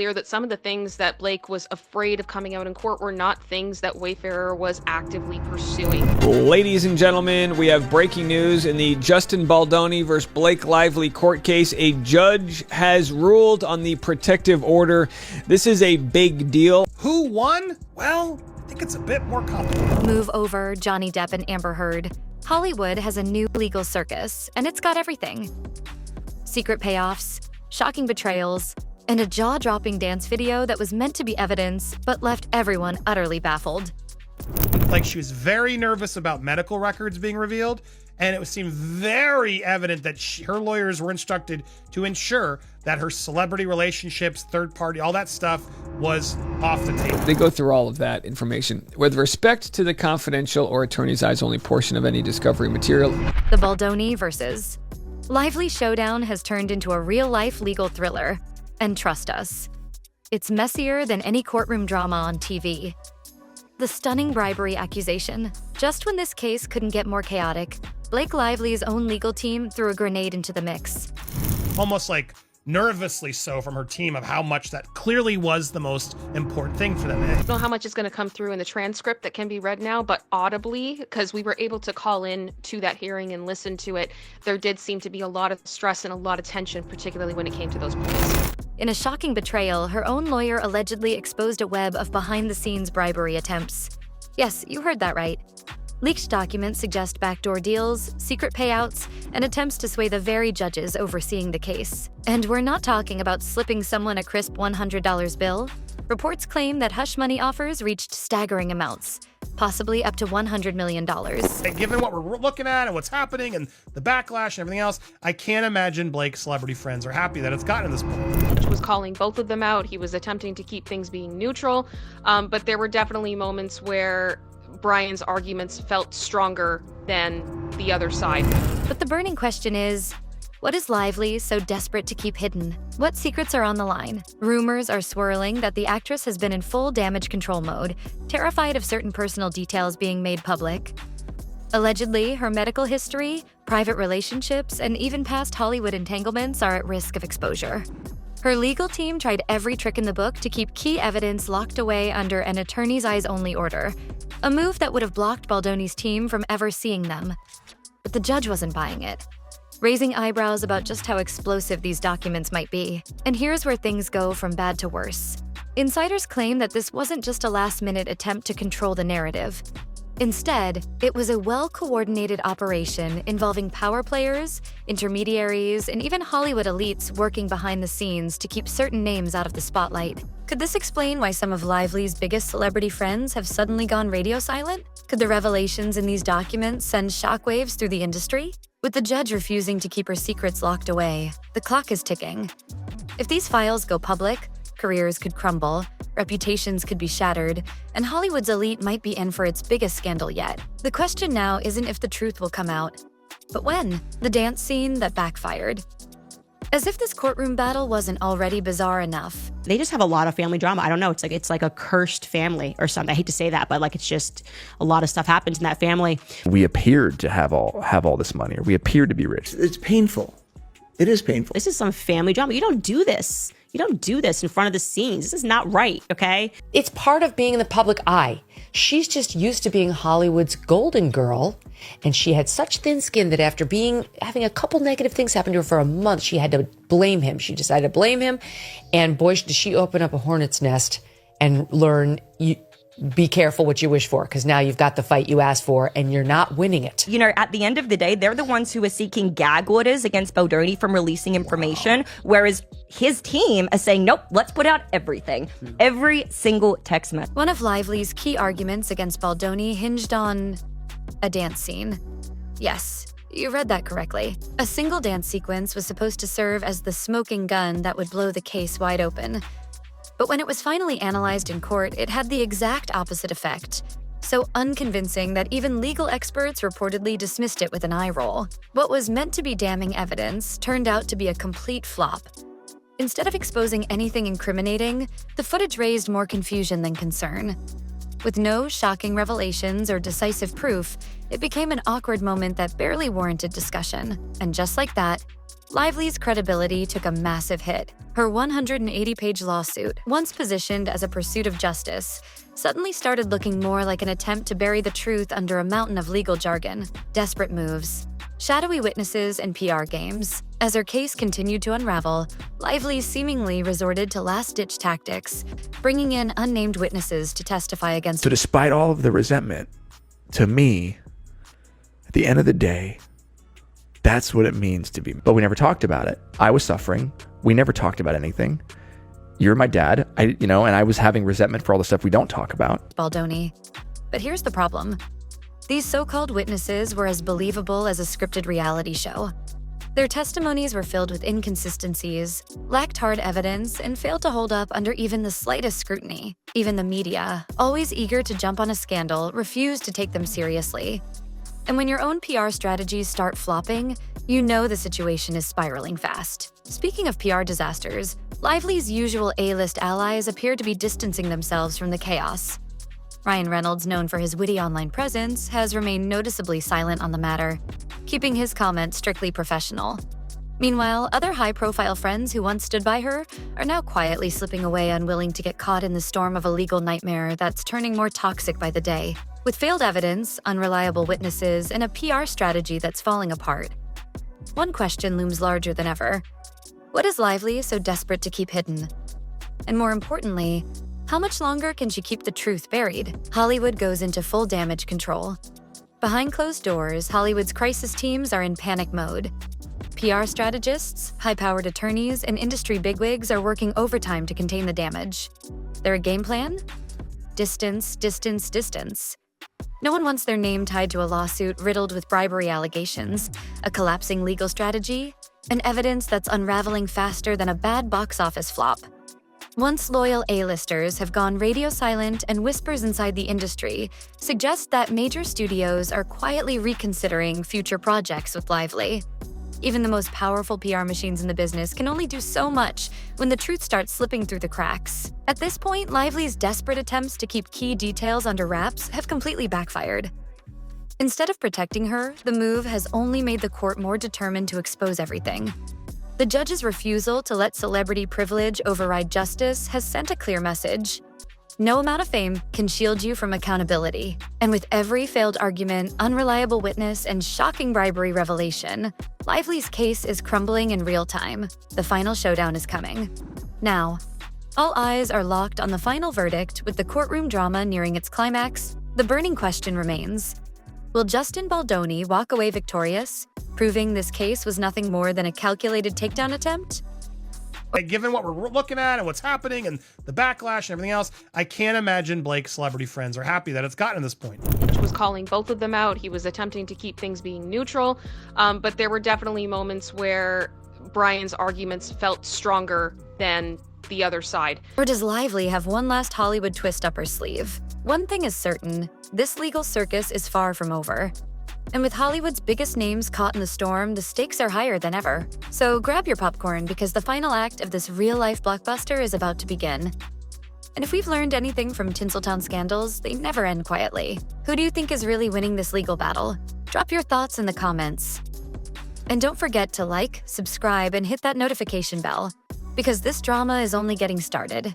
clear that some of the things that Blake was afraid of coming out in court were not things that Wayfarer was actively pursuing. Ladies and gentlemen, we have breaking news in the Justin Baldoni versus Blake Lively court case. A judge has ruled on the protective order. This is a big deal. Who won? Well, I think it's a bit more complicated. Move over, Johnny Depp and Amber Heard. Hollywood has a new legal circus, and it's got everything. Secret payoffs, shocking betrayals, and a jaw-dropping dance video that was meant to be evidence, but left everyone utterly baffled. Like, she was very nervous about medical records being revealed, and it seemed very evident that her lawyers were instructed to ensure that her celebrity relationships, third party, all that stuff was off the table. They go through all of that information. With respect to the confidential or attorney's eyes only portion of any discovery material. The Baldoni versus Lively showdown has turned into a real-life legal thriller. And trust us, it's messier than any courtroom drama on TV. The stunning bribery accusation. Just when this case couldn't get more chaotic, Blake Lively's own legal team threw a grenade into the mix. Almost like nervously so from her team of how much that clearly was the most important thing for them. I don't know how much is going to come through in the transcript that can be read now, but audibly, because we were able to call in to that hearing and listen to it, there did seem to be a lot of stress and a lot of tension, particularly when it came to those points. In a shocking betrayal, her own lawyer allegedly exposed a web of behind-the-scenes bribery attempts. Yes, you heard that right. Leaked documents suggest backdoor deals, secret payouts, and attempts to sway the very judges overseeing the case. And we're not talking about slipping someone a crisp $100 bill. Reports claim that hush money offers reached staggering amounts, possibly up to $100 million. And given what we're looking at and what's happening and the backlash and everything else, I can't imagine Blake's celebrity friends are happy that it's gotten to this point. He was calling both of them out. He was attempting to keep things being neutral, but there were definitely moments where Brian's arguments felt stronger than the other side. But the burning question is, what is Lively so desperate to keep hidden? What secrets are on the line? Rumors are swirling that the actress has been in full damage control mode, terrified of certain personal details being made public. Allegedly, her medical history, private relationships, and even past Hollywood entanglements are at risk of exposure. Her legal team tried every trick in the book to keep key evidence locked away under an attorney's eyes only order, a move that would have blocked Baldoni's team from ever seeing them. But the judge wasn't buying it, raising eyebrows about just how explosive these documents might be. And here's where things go from bad to worse. Insiders claim that this wasn't just a last-minute attempt to control the narrative. Instead, it was a well-coordinated operation involving power players, intermediaries, and even Hollywood elites working behind the scenes to keep certain names out of the spotlight. Could this explain why some of Lively's biggest celebrity friends have suddenly gone radio silent? Could the revelations in these documents send shockwaves through the industry? With the judge refusing to keep her secrets locked away, the clock is ticking. If these files go public, careers could crumble, reputations could be shattered, and Hollywood's elite might be in for its biggest scandal yet. The question now isn't if the truth will come out, but when. The dance scene that backfired. As if this courtroom battle wasn't already bizarre enough. They just have a lot of family drama. I don't know. It's like a cursed family or something. I hate to say that, but like it's just a lot of stuff happens in that family. We appeared to have all this money, or we appeared to be rich. It's painful. It is painful. This is some family drama. You don't do this. You don't do this in front of the scenes. This is not right, okay? It's part of being in the public eye. She's just used to being Hollywood's golden girl, and she had such thin skin that after having a couple negative things happen to her for a month, she had to blame him. She decided to blame him, and boy, did she open up a hornet's nest and learn, be careful what you wish for, because now you've got the fight you asked for and you're not winning it. You know, at the end of the day, they're the ones who are seeking gag orders against Baldoni from releasing information, whereas his team is saying, nope, let's put out everything. Every single text message. One of Lively's key arguments against Baldoni hinged on a dance scene. Yes, you read that correctly. A single dance sequence was supposed to serve as the smoking gun that would blow the case wide open. But when it was finally analyzed in court, it had the exact opposite effect. So unconvincing that even legal experts reportedly dismissed it with an eye roll. What was meant to be damning evidence turned out to be a complete flop. Instead of exposing anything incriminating, the footage raised more confusion than concern. With no shocking revelations or decisive proof, it became an awkward moment that barely warranted discussion. And just like that, Lively's credibility took a massive hit. Her 180-page lawsuit, once positioned as a pursuit of justice, suddenly started looking more like an attempt to bury the truth under a mountain of legal jargon, desperate moves, shadowy witnesses, and PR games. As her case continued to unravel, Lively seemingly resorted to last-ditch tactics, bringing in unnamed witnesses to testify against So despite all of the resentment, to me, at the end of the day, that's what it means to be. But we never talked about it. I was suffering. We never talked about anything. You're my dad, and I was having resentment for all the stuff we don't talk about. Baldoni. But here's the problem. These so-called witnesses were as believable as a scripted reality show. Their testimonies were filled with inconsistencies, lacked hard evidence, and failed to hold up under even the slightest scrutiny. Even the media, always eager to jump on a scandal, refused to take them seriously. And when your own PR strategies start flopping, you know the situation is spiraling fast. Speaking of PR disasters, Lively's usual A-list allies appear to be distancing themselves from the chaos. Ryan Reynolds, known for his witty online presence, has remained noticeably silent on the matter, keeping his comments strictly professional. Meanwhile, other high-profile friends who once stood by her are now quietly slipping away, unwilling to get caught in the storm of a legal nightmare that's turning more toxic by the day. With failed evidence, unreliable witnesses, and a PR strategy that's falling apart, one question looms larger than ever. What is Lively so desperate to keep hidden? And more importantly, how much longer can she keep the truth buried? Hollywood goes into full damage control. Behind closed doors, Hollywood's crisis teams are in panic mode. PR strategists, high-powered attorneys, and industry bigwigs are working overtime to contain the damage. Their game plan? Distance, distance, distance. No one wants their name tied to a lawsuit riddled with bribery allegations, a collapsing legal strategy, and evidence that's unraveling faster than a bad box office flop. Once loyal A-listers have gone radio silent, and whispers inside the industry suggest that major studios are quietly reconsidering future projects with Lively. Even the most powerful PR machines in the business can only do so much when the truth starts slipping through the cracks. At this point, Lively's desperate attempts to keep key details under wraps have completely backfired. Instead of protecting her, the move has only made the court more determined to expose everything. The judge's refusal to let celebrity privilege override justice has sent a clear message. No amount of fame can shield you from accountability. And with every failed argument, unreliable witness, and shocking bribery revelation, Lively's case is crumbling in real time. The final showdown is coming. Now, all eyes are locked on the final verdict. With the courtroom drama nearing its climax, the burning question remains: will Justin Baldoni walk away victorious, proving this case was nothing more than a calculated takedown attempt? Given what we're looking at and what's happening and the backlash and everything else, I can't imagine Blake's celebrity friends are happy that it's gotten to this point. Was calling both of them out. He was attempting to keep things being neutral, but there were definitely moments where Brian's arguments felt stronger than the other side. Or does Lively have one last Hollywood twist up her sleeve? One thing is certain, this legal circus is far from over. And with Hollywood's biggest names caught in the storm, the stakes are higher than ever. So grab your popcorn, because the final act of this real-life blockbuster is about to begin. And if we've learned anything from Tinseltown scandals, they never end quietly. Who do you think is really winning this legal battle? Drop your thoughts in the comments. And don't forget to like, subscribe, and hit that notification bell, because this drama is only getting started.